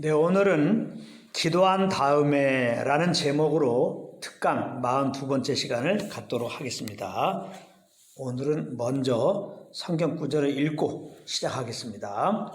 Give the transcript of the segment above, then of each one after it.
네, 오늘은 기도한 다음에 라는 제목으로 특강 42번째 시간을 갖도록 하겠습니다. 오늘은 먼저 성경 구절을 읽고 시작하겠습니다.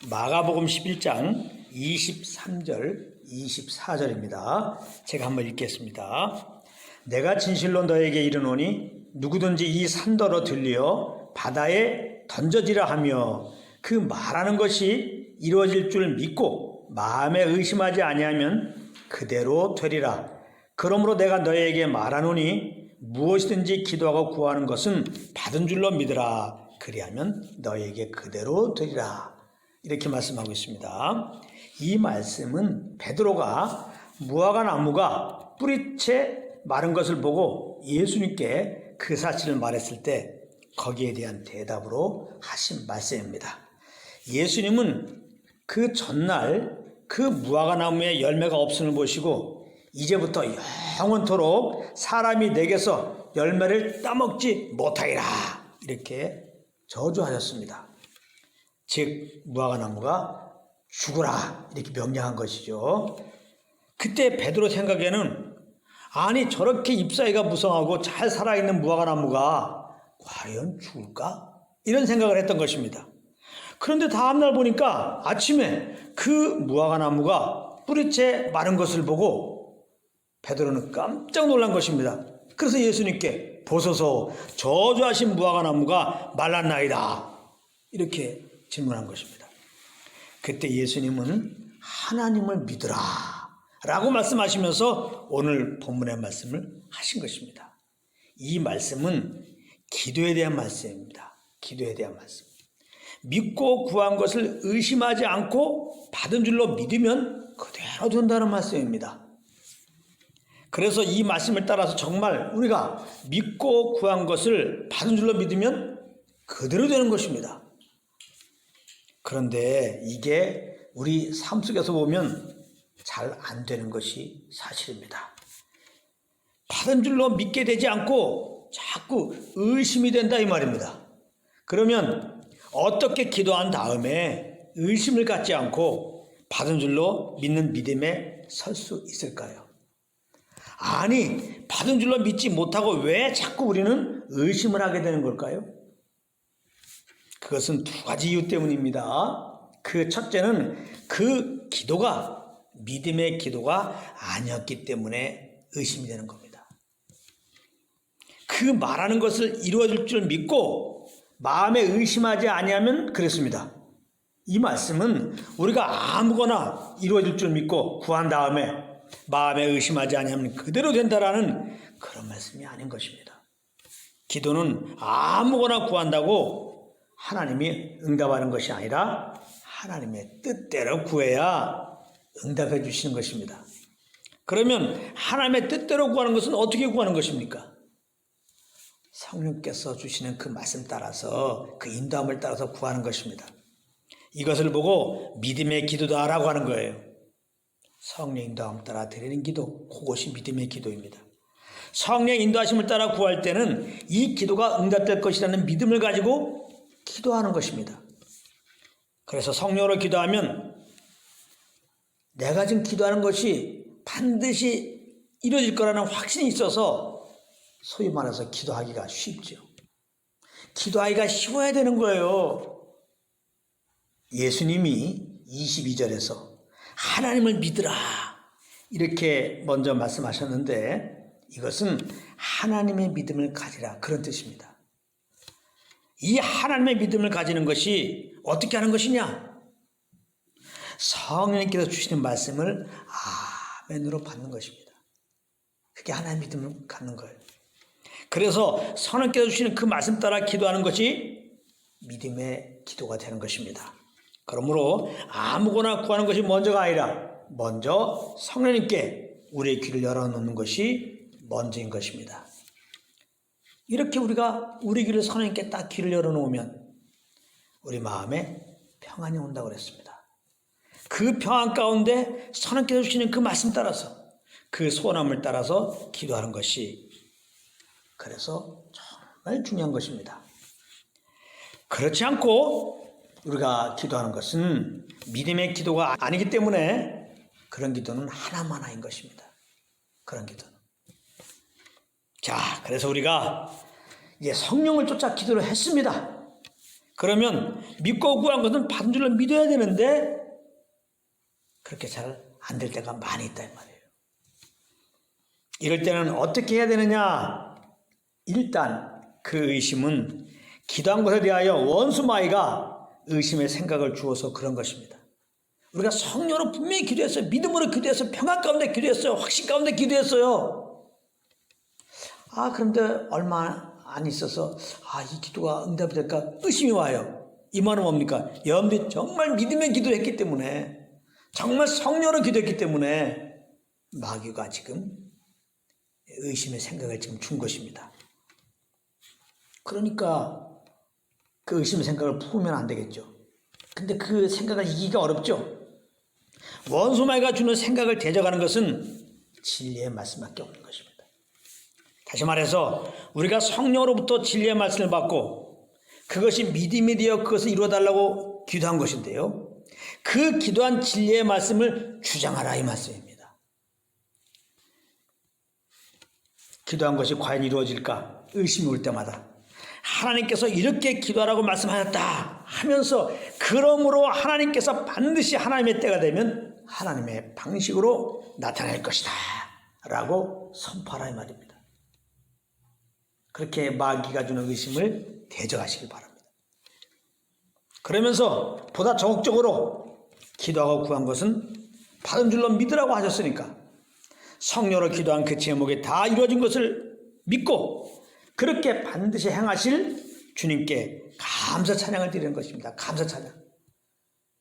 마가복음 11장 23절, 24절입니다. 제가 한번 읽겠습니다. 내가 진실로 너에게 이르노니 누구든지 이 산더러 들려 바다에 던져지라 하며 그 말하는 것이 이루어질 줄 믿고 마음에 의심하지 아니하면 그대로 되리라. 그러므로 내가 너에게 말하노니 무엇이든지 기도하고 구하는 것은 받은 줄로 믿으라. 그리하면 너에게 그대로 되리라. 이렇게 말씀하고 있습니다. 이 말씀은 베드로가 무화과 나무가 뿌리채 마른 것을 보고 예수님께 그 사실을 말했을 때 거기에 대한 대답으로 하신 말씀입니다. 예수님은 그 전날 그 무화과 나무에 열매가 없음을 보시고 이제부터 영원토록 사람이 내게서 열매를 따먹지 못하리라 이렇게 저주하셨습니다. 즉 무화과 나무가 죽으라 이렇게 명령한 것이죠. 그때 베드로 생각에는 아니 저렇게 잎사귀가 무성하고 잘 살아있는 무화과 나무가 과연 죽을까? 이런 생각을 했던 것입니다. 그런데 다음날 보니까 아침에 그 무화과 나무가 뿌리채 마른 것을 보고 베드로는 깜짝 놀란 것입니다. 그래서 예수님께 보소서 저주하신 무화과 나무가 말랐나이다 이렇게 질문한 것입니다. 그때 예수님은 하나님을 믿으라 라고 말씀하시면서 오늘 본문의 말씀을 하신 것입니다. 이 말씀은 기도에 대한 말씀입니다. 기도에 대한 말씀. 믿고 구한 것을 의심하지 않고 받은 줄로 믿으면 그대로 된다는 말씀입니다. 그래서 이 말씀을 따라서 정말 우리가 믿고 구한 것을 받은 줄로 믿으면 그대로 되는 것입니다. 그런데 이게 우리 삶 속에서 보면 잘 안 되는 것이 사실입니다. 받은 줄로 믿게 되지 않고 자꾸 의심이 된다 이 말입니다. 그러면 어떻게 기도한 다음에 의심을 갖지 않고 받은 줄로 믿는 믿음에 설 수 있을까요? 아니, 받은 줄로 믿지 못하고 왜 자꾸 우리는 의심을 하게 되는 걸까요? 그것은 두 가지 이유 때문입니다. 그 첫째는 그 기도가 믿음의 기도가 아니었기 때문에 의심이 되는 겁니다. 그 말하는 것을 이루어질 줄 믿고 마음에 의심하지 아니하면 그랬습니다. 이 말씀은 우리가 아무거나 이루어질 줄 믿고 구한 다음에 마음에 의심하지 아니하면 그대로 된다라는 그런 말씀이 아닌 것입니다. 기도는 아무거나 구한다고 하나님이 응답하는 것이 아니라 하나님의 뜻대로 구해야 응답해 주시는 것입니다. 그러면 하나님의 뜻대로 구하는 것은 어떻게 구하는 것입니까? 성령께서 주시는 그 말씀 따라서 그 인도함을 따라서 구하는 것입니다. 이것을 보고 믿음의 기도다라고 하는 거예요. 성령 인도함을 따라 드리는 기도, 그것이 믿음의 기도입니다. 성령 인도하심을 따라 구할 때는 이 기도가 응답될 것이라는 믿음을 가지고 기도하는 것입니다. 그래서 성령으로 기도하면 내가 지금 기도하는 것이 반드시 이루어질 거라는 확신이 있어서 소위 말해서 기도하기가 쉽죠. 기도하기가 쉬워야 되는 거예요. 예수님이 22절에서 하나님을 믿으라 이렇게 먼저 말씀하셨는데 이것은 하나님의 믿음을 가지라 그런 뜻입니다. 이 하나님의 믿음을 가지는 것이 어떻게 하는 것이냐? 성령님께서 주시는 말씀을 아멘으로 받는 것입니다. 그게 하나님의 믿음을 갖는 거예요. 그래서 성령께서 주시는 그 말씀 따라 기도하는 것이 믿음의 기도가 되는 것입니다. 그러므로 아무거나 구하는 것이 먼저가 아니라 먼저 성령님께 우리의 귀를 열어놓는 것이 먼저인 것입니다. 이렇게 우리가 우리 귀를 성령님께 딱 귀를 열어놓으면 우리 마음에 평안이 온다고 그랬습니다. 그 평안 가운데 성령께서 주시는 그 말씀 따라서 그 소원함을 따라서 기도하는 것이 그래서 정말 중요한 것입니다. 그렇지 않고 우리가 기도하는 것은 믿음의 기도가 아니기 때문에 그런 기도는 하나만인 것입니다. 그런 기도는. 자, 그래서 우리가 이제 성령을 쫓아 기도를 했습니다. 그러면 믿고 구한 것은 받은 줄로 믿어야 되는데 그렇게 잘 안 될 때가 많이 있다 이 말이에요. 이럴 때는 어떻게 해야 되느냐? 일단 그 의심은 기도한 것에 대하여 원수마귀가 의심의 생각을 주어서 그런 것입니다. 우리가 성령으로 분명히 기도했어요. 믿음으로 기도했어요. 평안 가운데 기도했어요. 확신 가운데 기도했어요. 그런데 얼마 안 있어서 이 기도가 응답이 될까 의심이 와요. 이 말은 뭡니까? 여러분들이 정말 믿음의 기도를 했기 때문에, 정말 성령으로 기도했기 때문에 마귀가 지금 의심의 생각을 지금 준 것입니다. 그러니까 그 의심의 생각을 품으면 안 되겠죠. 근데 그 생각을 이기기가 어렵죠. 원수마귀가 주는 생각을 대적하는 것은 진리의 말씀밖에 없는 것입니다. 다시 말해서 우리가 성령으로부터 진리의 말씀을 받고 그것이 믿음이 되어 그것을 이루어달라고 기도한 것인데요. 그 기도한 진리의 말씀을 주장하라 이 말씀입니다. 기도한 것이 과연 이루어질까 의심이 올 때마다 하나님께서 이렇게 기도하라고 말씀하셨다 하면서 그러므로 하나님께서 반드시 하나님의 때가 되면 하나님의 방식으로 나타날 것이다 라고 선포하라 이 말입니다. 그렇게 마귀가 주는 의심을 대적하시길 바랍니다. 그러면서 보다 적극적으로 기도하고 구한 것은 받은 줄로 믿으라고 하셨으니까 성령으로 기도한 그 제목이 다 이루어진 것을 믿고 그렇게 반드시 행하실 주님께 감사 찬양을 드리는 것입니다. 감사 찬양.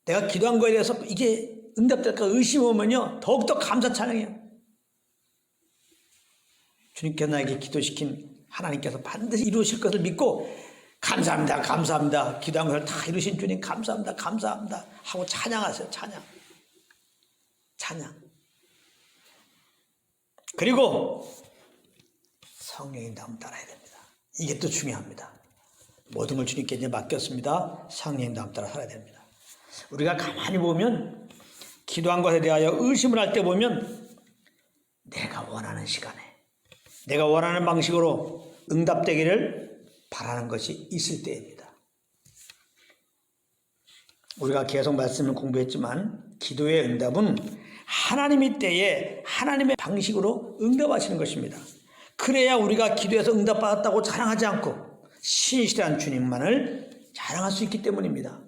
내가 기도한 거에 대해서 이게 응답될까 의심 오면요 더욱더 감사 찬양이에요. 주님께서 나에게 기도시킨 하나님께서 반드시 이루실 것을 믿고 감사합니다. 감사합니다. 기도한 것을 다 이루신 주님 감사합니다. 감사합니다. 하고 찬양하세요. 찬양. 그리고 성령의 인도함을 따라야 됩니다. 이게 또 중요합니다. 모든 걸 주님께 이제 맡겼습니다. 성령의 인도함을 따라 살아야 됩니다. 우리가 가만히 보면 기도한 것에 대하여 의심을 할 때 보면 내가 원하는 시간에 내가 원하는 방식으로 응답되기를 바라는 것이 있을 때입니다. 우리가 계속 말씀을 공부했지만 기도의 응답은 하나님의 때에 하나님의 방식으로 응답하시는 것입니다. 그래야 우리가 기도해서 응답받았다고 자랑하지 않고 신실한 주님만을 자랑할 수 있기 때문입니다.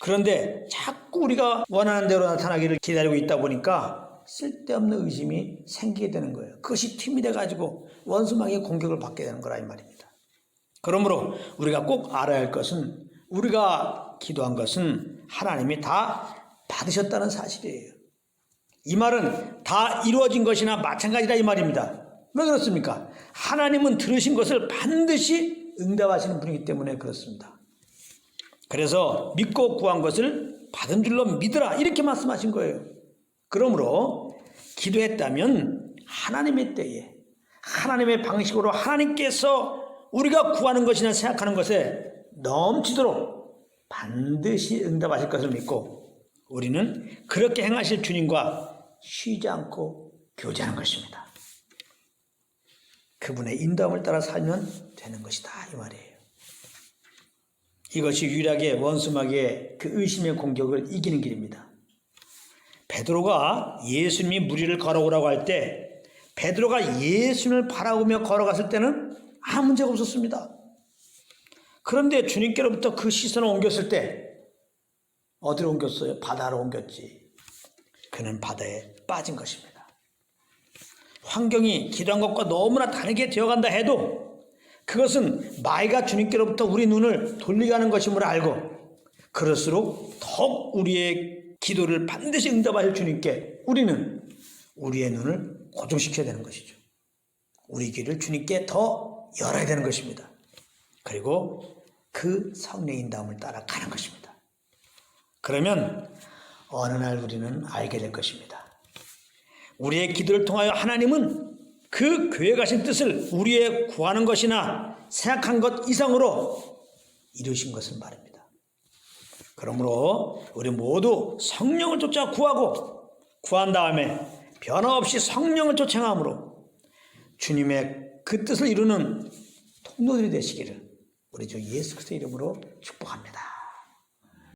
그런데 자꾸 우리가 원하는 대로 나타나기를 기다리고 있다 보니까 쓸데없는 의심이 생기게 되는 거예요. 그것이 틈이 돼가지고 원수마귀의 공격을 받게 되는 거라 이 말입니다. 그러므로 우리가 꼭 알아야 할 것은 우리가 기도한 것은 하나님이 다 받으셨다는 사실이에요. 이 말은 다 이루어진 것이나 마찬가지다 이 말입니다. 왜 그렇습니까? 하나님은 들으신 것을 반드시 응답하시는 분이기 때문에 그렇습니다. 그래서 믿고 구한 것을 받은 줄로 믿으라 이렇게 말씀하신 거예요. 그러므로 기도했다면 하나님의 때에 하나님의 방식으로 하나님께서 우리가 구하는 것이나 생각하는 것에 넘치도록 반드시 응답하실 것을 믿고 우리는 그렇게 행하실 주님과 쉬지 않고 교제하는 것입니다. 그분의 인도함을 따라 살면 되는 것이다 이 말이에요. 이것이 유일하게 원수마귀의 그 의심의 공격을 이기는 길입니다. 베드로가 예수님이 무리를 걸어오라고 할 때 베드로가 예수님을 바라보며 걸어갔을 때는 아무 문제가 없었습니다. 그런데 주님께로부터 그 시선을 옮겼을 때 어디로 옮겼어요? 바다로 옮겼지. 그는 바다에 빠진 것입니다. 환경이 기도한 것과 너무나 다르게 되어간다 해도 그것은 마귀가 주님께로부터 우리 눈을 돌리게 하는 것임을 알고 그럴수록 더욱 우리의 기도를 반드시 응답하실 주님께 우리는 우리의 눈을 고정시켜야 되는 것이죠. 우리 귀를 주님께 더 열어야 되는 것입니다. 그리고 그 성령의 인도함을 따라가는 것입니다. 그러면 어느 날 우리는 알게 될 것입니다. 우리의 기도를 통하여 하나님은 그 계획하신 뜻을 우리의 구하는 것이나 생각한 것 이상으로 이루신 것을 말입니다. 그러므로 우리 모두 성령을 쫓아 구한 다음에 변함없이 성령을 쫓아 행함으로 주님의 그 뜻을 이루는 통로들이 되시기를 우리 주 예수 그리스도의 이름으로 축복합니다.